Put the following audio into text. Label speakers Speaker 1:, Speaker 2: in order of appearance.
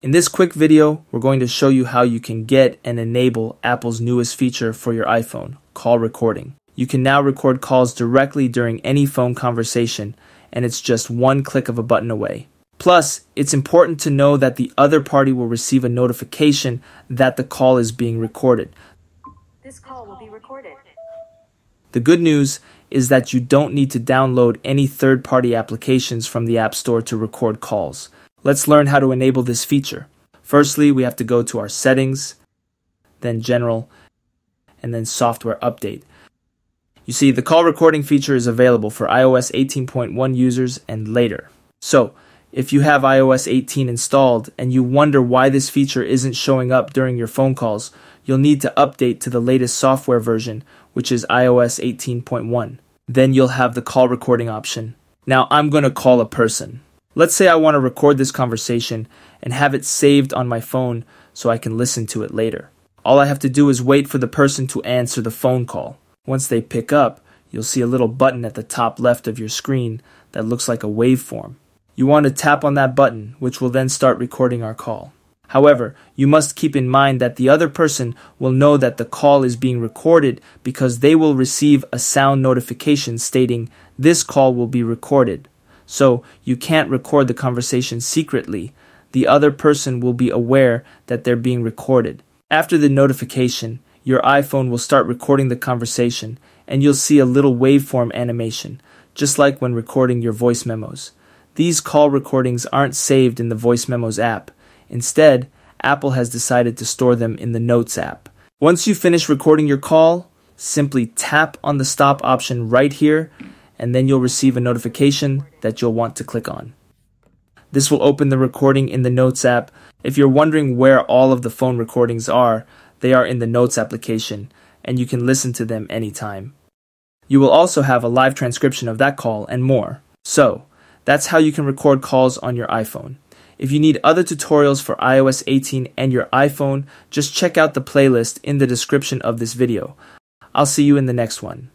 Speaker 1: In this quick video, we're going to show you how you can get and enable Apple's newest feature for your iPhone, call recording. You can now record calls directly during any phone conversation, and it's just one click of a button away. Plus, it's important to know that the other party will receive a notification that the call is being recorded.
Speaker 2: This call will be recorded.
Speaker 1: The good news is that you don't need to download any third-party applications from the App Store to record calls. Let's learn how to enable this feature. Firstly, we have to go to our Settings, then General, and then Software Update. You see, the call recording feature is available for iOS 18.1 users and later. So, if you have iOS 18 installed and you wonder why this feature isn't showing up during your phone calls, you'll need to update to the latest software version, which is iOS 18.1. Then you'll have the call recording option. Now I'm going to call a person. Let's say I want to record this conversation and have it saved on my phone so I can listen to it later. All I have to do is wait for the person to answer the phone call. Once they pick up, you'll see a little button at the top left of your screen that looks like a waveform. You want to tap on that button, which will then start recording our call. However, you must keep in mind that the other person will know that the call is being recorded because they will receive a sound notification stating, "This call will be recorded." So, you can't record the conversation secretly. The other person will be aware that they're being recorded. After the notification, your iPhone will start recording the conversation, and you'll see a little waveform animation, just like when recording your voice memos. These call recordings aren't saved in the Voice Memos app. Instead, Apple has decided to store them in the Notes app. Once you finish recording your call, simply tap on the stop option right here, and then you'll receive a notification that you'll want to click on. This will open the recording in the Notes app. If you're wondering where all of the phone recordings are, they are in the Notes application, and you can listen to them anytime. You will also have a live transcription of that call and more. So, that's how you can record calls on your iPhone. If you need other tutorials for iOS 18 and your iPhone, just check out the playlist in the description of this video. I'll see you in the next one.